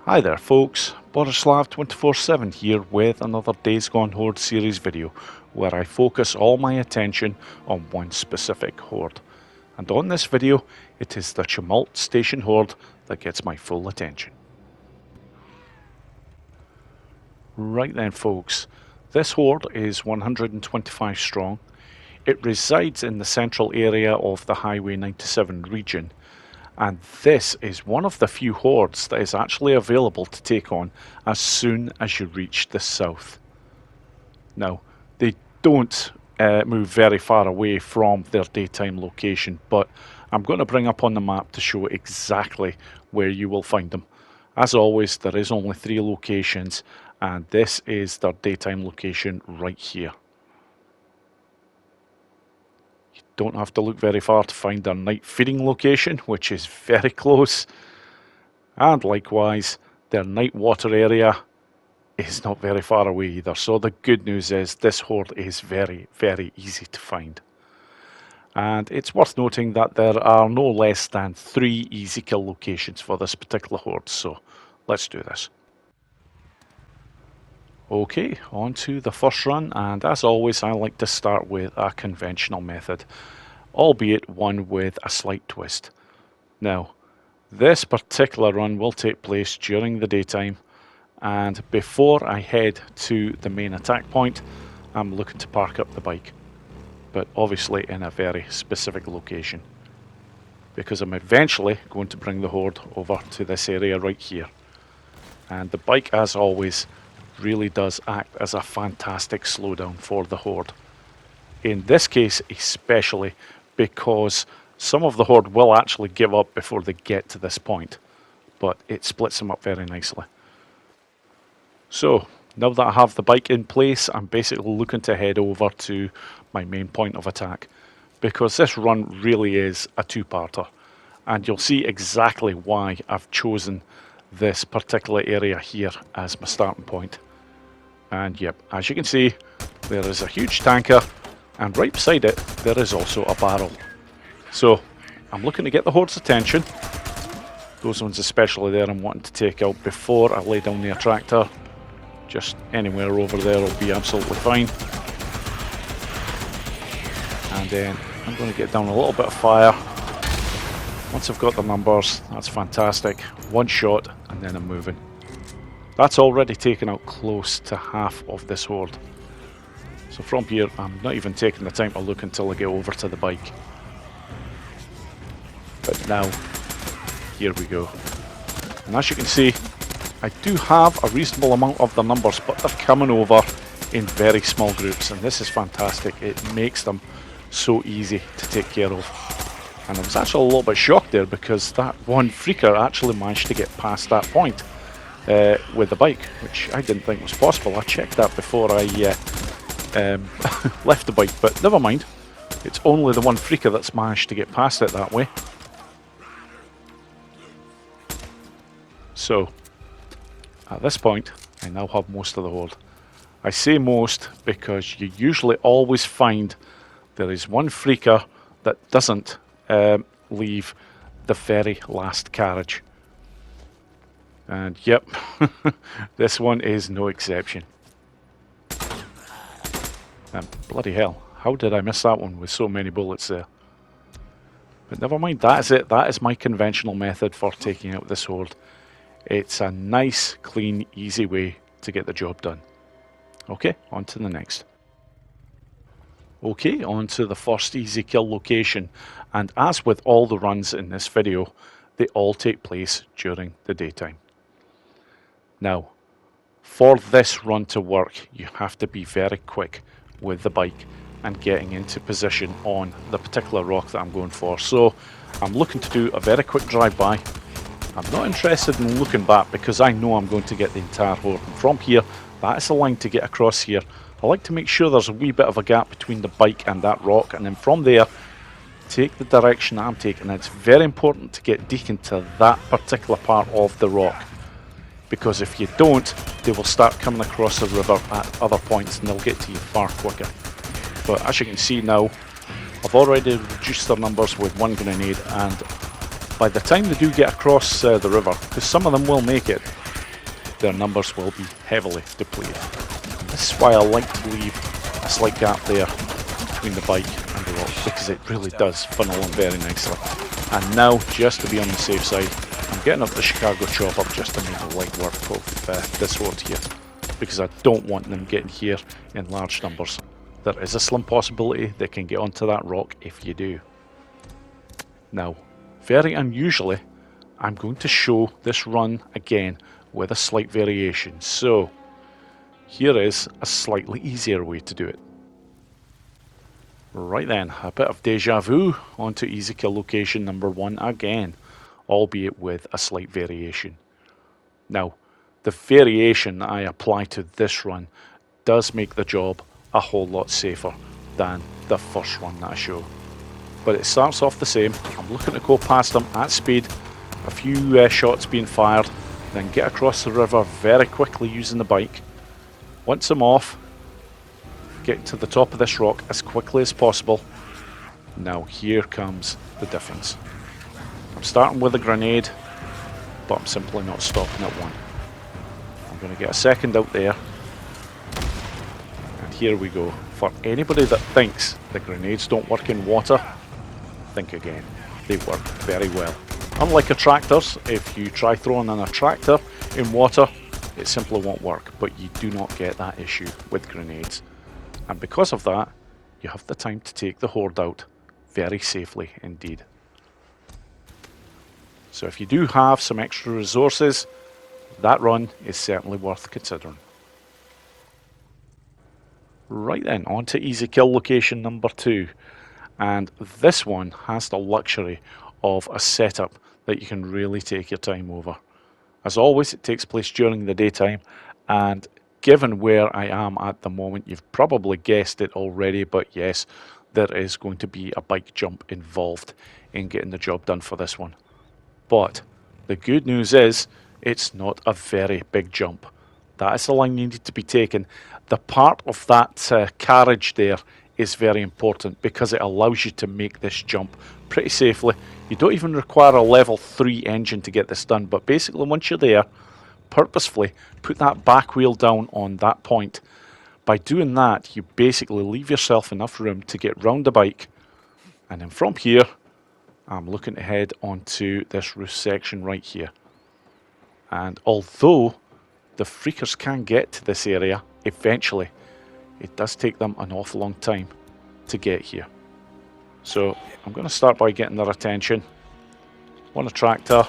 Hi there folks, Borislav 24/7 here with another Days Gone Horde series video where I focus all my attention on one specific horde. And on this video, it is the CHEMULT Station Horde that gets my full attention. Right then folks, this horde is 125 strong. It resides in the central area of the Highway 97 region. And this is one of the few hordes that is actually available to take on as soon as you reach the south. Now, they don't move very far away from their daytime location, but I'm going to bring up on the map to show exactly where you will find them. As always, there is only 3 locations, and this is their daytime location right here. Don't have to look very far to find their night feeding location, which is very close. And likewise, their night water area is not very far away either. So the good news is this horde is very, very easy to find. And it's worth noting that there are no less than 3 easy kill locations for this particular horde. So let's do this. Okay, on to the first run, and as always I like to start with a conventional method, albeit one with a slight twist. Now, this particular run will take place during the daytime, and before I head to the main attack point, I'm looking to park up the bike, but obviously in a very specific location, because I'm eventually going to bring the horde over to this area right here. And the bike, as always, really does act as a fantastic slowdown for the horde. In this case especially, because some of the horde will actually give up before they get to this point, but it splits them up very nicely. So now that I have the bike in place, I'm basically looking to head over to my main point of attack, because this run really is a 2-parter, and you'll see exactly why I've chosen this particular area here as my starting point. And yep, as you can see, there is a huge tanker, and right beside it there is also a barrel. So I'm looking to get the horde's attention. Those ones especially there I'm wanting to take out before I lay down the attractor. Just anywhere over there will be absolutely fine. And then I'm going to get down a little bit of fire. Once I've got the numbers, that's fantastic. One shot and then I'm moving. That's already taken out close to half of this horde. So from here, I'm not even taking the time to look until I get over to the bike. But now, here we go. And as you can see, I do have a reasonable amount of the numbers, but they're coming over in very small groups, and this is fantastic. It makes them so easy to take care of. And I was actually a little bit shocked there, because that one freaker actually managed to get past that point. With the bike, which I didn't think was possible. I checked that before I left the bike, but never mind. It's only the one freaker that's managed to get past it that way. So, at this point, I now have most of the horde. I say most because you usually always find there is one freaker that doesn't leave the very last carriage. And yep, this one is no exception. And bloody hell, how did I miss that one with so many bullets there? But never mind, that is it. That is my conventional method for taking out this horde. It's a nice, clean, easy way to get the job done. Okay, on to the next. Okay, on to the first easy kill location. And as with all the runs in this video, they all take place during the daytime. Now, for this run to work, you have to be very quick with the bike and getting into position on the particular rock that I'm going for. So I'm looking to do a very quick drive-by. I'm not interested in looking back, because I know I'm going to get the entire horde. And from here, that is the line to get across here. I like to make sure there's a wee bit of a gap between the bike and that rock, and then from there, take the direction that I'm taking. It's very important to get deep to that particular part of the rock, because if you don't, they will start coming across the river at other points and they'll get to you far quicker. But as you can see now, I've already reduced their numbers with 1 grenade, and by the time they do get across the river, because some of them will make it, their numbers will be heavily depleted. This is why I like to leave a slight gap there between the bike and the rock, because it really does funnel in very nicely. And now, just to be on the safe side, I'm getting up the Chicago chopper just to make the light work of this horde here, because I don't want them getting here in large numbers. There is a slim possibility they can get onto that rock if you do. Now, very unusually, I'm going to show this run again with a slight variation. So, here is a slightly easier way to do it. Right then, a bit of deja vu onto easy kill location number 1 again, albeit with a slight variation. Now, the variation I apply to this run does make the job a whole lot safer than the first run that I show. But it starts off the same. I'm looking to go past them at speed, a few shots being fired, then get across the river very quickly using the bike. Once I'm off, get to the top of this rock as quickly as possible. Now here comes the difference. I'm starting with a grenade, but I'm simply not stopping at one. I'm going to get a second out there. And here we go. For anybody that thinks the grenades don't work in water, think again. They work very well. Unlike attractors, if you try throwing an attractor in water, it simply won't work, but you do not get that issue with grenades. And because of that, you have the time to take the horde out very safely indeed. So if you do have some extra resources, that run is certainly worth considering. Right then, on to easy kill location number 2. And this one has the luxury of a setup that you can really take your time over. As always, it takes place during the daytime, and given where I am at the moment, you've probably guessed it already, but yes, there is going to be a bike jump involved in getting the job done for this one. But the good news is, it's not a very big jump. That is the line you need to be taken. The part of that carriage there is very important because it allows you to make this jump pretty safely. You don't even require a level 3 engine to get this done, but basically once you're there, purposefully put that back wheel down on that point. By doing that, you basically leave yourself enough room to get round the bike, and then from here, I'm looking to head onto this roof section right here. And although the freakers can get to this area eventually, it does take them an awful long time to get here. So I'm going to start by getting their attention. One attractor.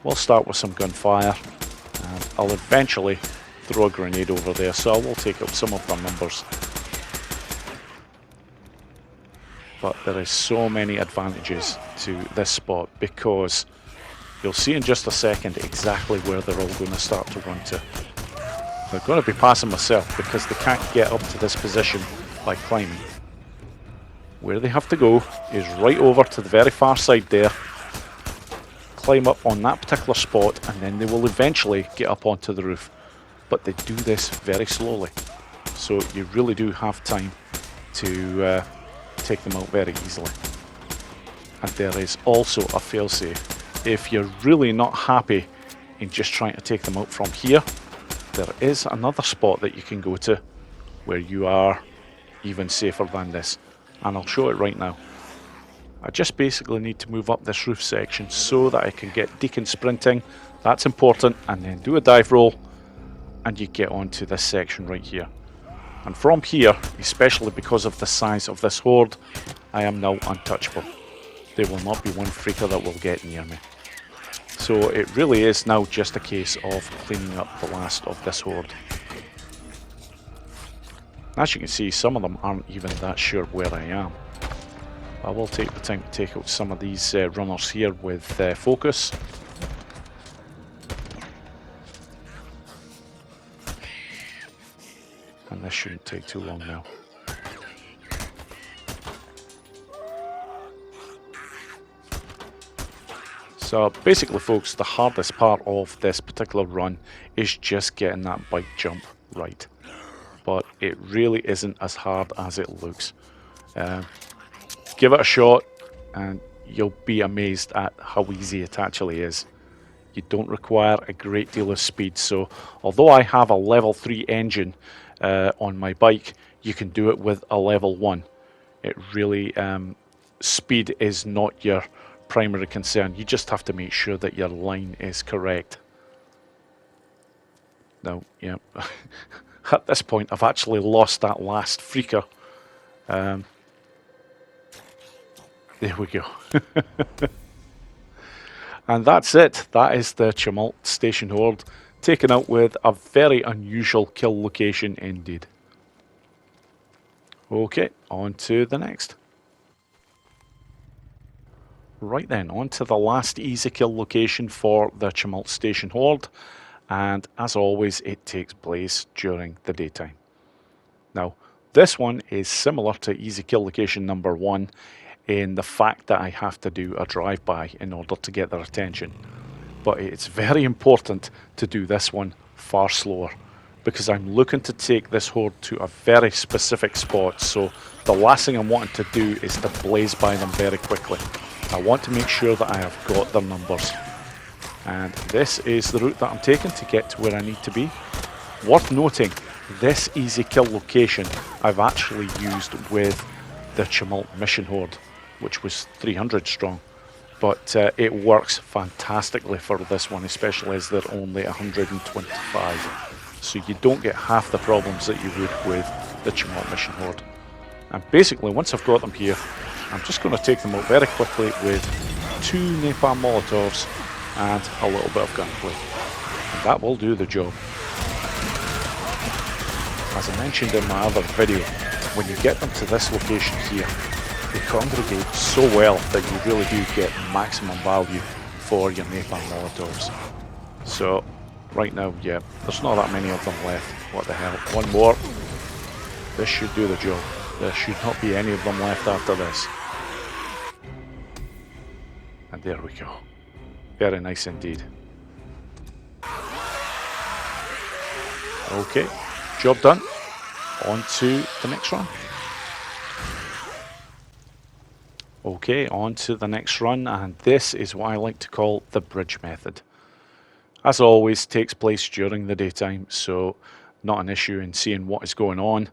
We'll start with some gunfire, and I'll eventually throw a grenade over there, so I will take up some of their numbers. But there is so many advantages to this spot, because you'll see in just a second exactly where they're all going to start to run to. They're going to be passing myself because they can't get up to this position by climbing. Where they have to go is right over to the very far side there, climb up on that particular spot, and then they will eventually get up onto the roof. But they do this very slowly, so you really do have time to take them out very easily. And there is also a failsafe. If you're really not happy in just trying to take them out from here, there is another spot that you can go to where you are even safer than this, and I'll show it right now. I just basically need to move up this roof section so that I can get Deacon sprinting. That's important, and then do a dive roll, and you get onto this section right here. And from here, especially because of the size of this horde, I am now untouchable. There will not be one freaker that will get near me. So it really is now just a case of cleaning up the last of this horde. As you can see, some of them aren't even that sure where I am. I will take the time to take out some of these runners here with focus. And this shouldn't take too long now. So basically folks, the hardest part of this particular run is just getting that bike jump right. But it really isn't as hard as it looks. Give it a shot and you'll be amazed at how easy it actually is. You You don't require a great deal of speed. So although I have a level 3 engine on my bike, you can do it with a level 1. It really, speed is not your primary concern. You just have to make sure that your line is correct. Now, yeah, at this point I've actually lost that last freaker. There we go. And that's it. That is the CHEMULT Station Horde, taken out with a very unusual kill location indeed. Okay, on to the next. Right then, on to the last easy kill location for the CHEMULT Station Horde, and as always it takes place during the daytime. Now, this one is similar to easy kill location number 1 in the fact that I have to do a drive-by in order to get their attention. But it's very important to do this one far slower, because I'm looking to take this horde to a very specific spot, so the last thing I'm wanting to do is to blaze by them very quickly. I want to make sure that I have got their numbers. And this is the route that I'm taking to get to where I need to be. Worth noting, this easy kill location I've actually used with the CHEMULT mission horde, which was 300 strong. But it works fantastically for this one, especially as they're only 125. So you don't get half the problems that you would with the CHEMULT mission horde. And basically, once I've got them here, I'm just going to take them out very quickly with 2 napalm molotovs and a little bit of gunplay. And that will do the job. As I mentioned in my other video, when you get them to this location here, they congregate so well that you really do get maximum value for your napalm molotovs. So right now, yeah, there's not that many of them left. What the hell? One more. This should do the job. There should not be any of them left after this. And there we go. Very nice indeed. Okay, job done. On to the next run. Okay, on to the next run, and this is what I like to call the bridge method. As always, takes place during the daytime, so not an issue in seeing what is going on.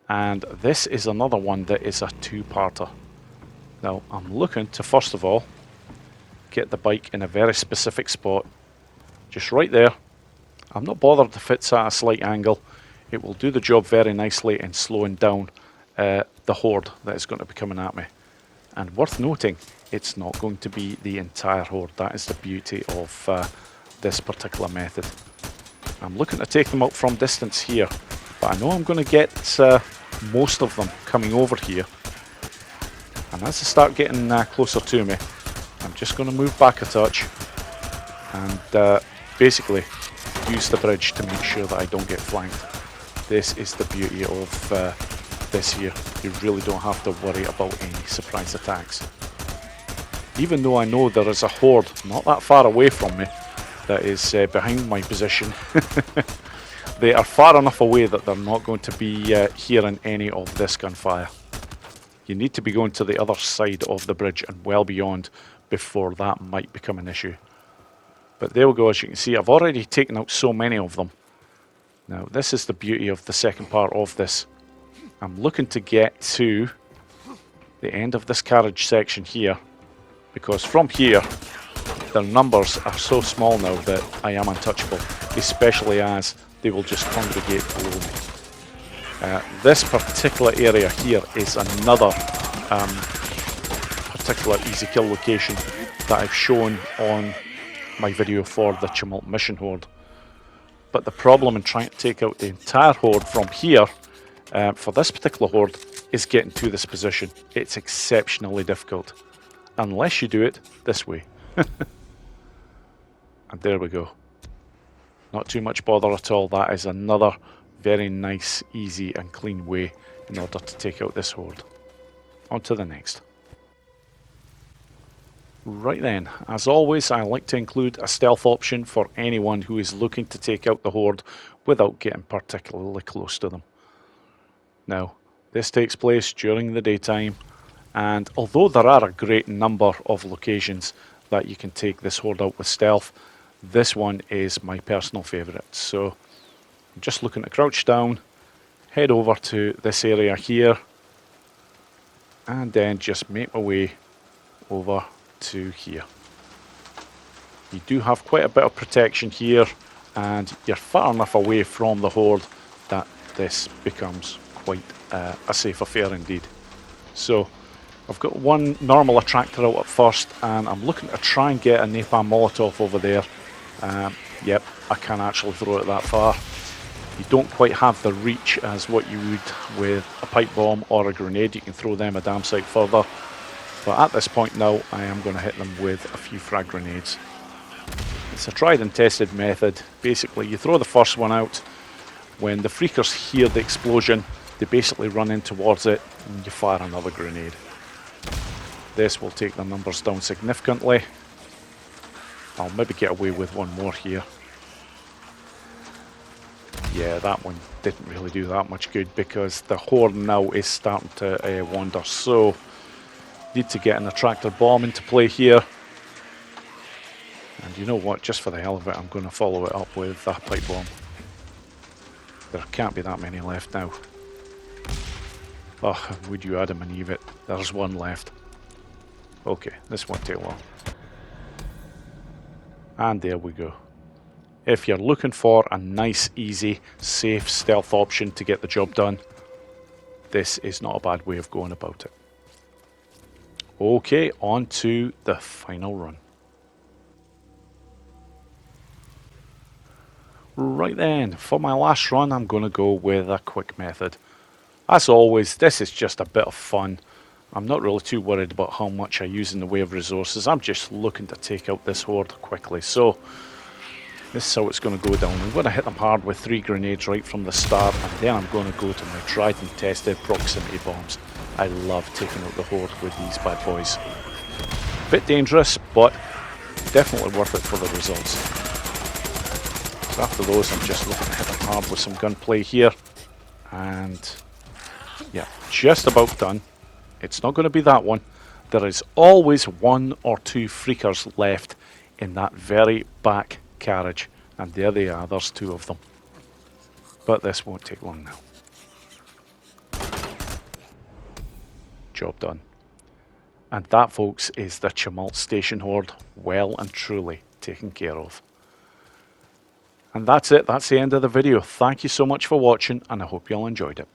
And this is another one that is a two-parter. Now, I'm looking to first of all get the bike in a very specific spot, just right there. I'm not bothered if it's at a slight angle. It will do the job very nicely in slowing down the horde that is going to be coming at me. And worth noting, it's not going to be the entire horde. That is the beauty of this particular method. I'm looking to take them out from distance here, but I know I'm going to get most of them coming over here. And as they start getting closer to me, I'm just going to move back a touch and basically use the bridge to make sure that I don't get flanked. This is the beauty of this here. You really don't have to worry about any surprise attacks. Even though I know there is a horde not that far away from me that is behind my position, they are far enough away that they're not going to be hearing any of this gunfire. You need to be going to the other side of the bridge and well beyond before that might become an issue. But there we go. As you can see, I've already taken out so many of them. Now, this is the beauty of the second part of this. I'm looking to get to the end of this carriage section here, because from here, their numbers are so small now that I am untouchable, especially as they will just congregate below me. This particular area here is another particular easy kill location that I've shown on my video for the CHEMULT mission horde. But the problem in trying to take out the entire horde from here for this particular horde is getting to this position. It's exceptionally difficult unless you do it this way. And there we go. Not too much bother at all. That is another very nice, easy and clean way in order to take out this horde. On to the next. Right then, as always, I like to include a stealth option for anyone who is looking to take out the horde without getting particularly close to them. Now, this takes place during the daytime, and although there are a great number of locations that you can take this horde out with stealth, This one is my personal favourite. So I'm just looking to crouch down, head over to this area here, and then just make my way over to here. You do have quite a bit of protection here, and you're far enough away from the horde that this becomes quite a safe affair indeed. So I've got one normal attractor out at first, and I'm looking to try and get a napalm molotov over there. Yep, I can't actually throw it that far. You don't quite have the reach as what you would with a pipe bomb or a grenade. You can throw them a damn sight further. But at this point now, I am going to hit them with a few frag grenades. It's a tried and tested method. Basically, you throw the first one out. When the freakers hear the explosion, they basically run in towards it, and you fire another grenade. This will take the numbers down significantly. I'll maybe get away with one more here. Yeah, that one didn't really do that much good because the horde now is starting to wander. So, need to get an attractor bomb into play here. And you know what, just for the hell of it, I'm going to follow it up with a pipe bomb. There can't be that many left now. Oh, would you Adam and Eve it? There's one left. Okay, this won't take long. And there we go. If you're looking for a nice, easy, safe stealth option to get the job done, this is not a bad way of going about it. Okay, on to the final run. Right then, for my last run, I'm going to go with a quick method. As always, this is just a bit of fun. I'm not really too worried about how much I use in the way of resources. I'm just looking to take out this horde quickly. So, this is how it's going to go down. I'm going to hit them hard with 3 grenades right from the start, and then I'm going to go to my tried and tested proximity bombs. I love taking out the horde with these bad boys. Bit dangerous, but definitely worth it for the results. So after those, I'm just looking to hit them hard with some gunplay here. And yeah, just about done. It's not going to be that one. There is always 1 or 2 freakers left in that very back carriage. And there they are, there's 2 of them. But this won't take long now. Job done. And that, folks, is the CHEMULT Station Horde well and truly taken care of. And that's it. That's the end of the video. Thank you so much for watching, and I hope you all enjoyed it.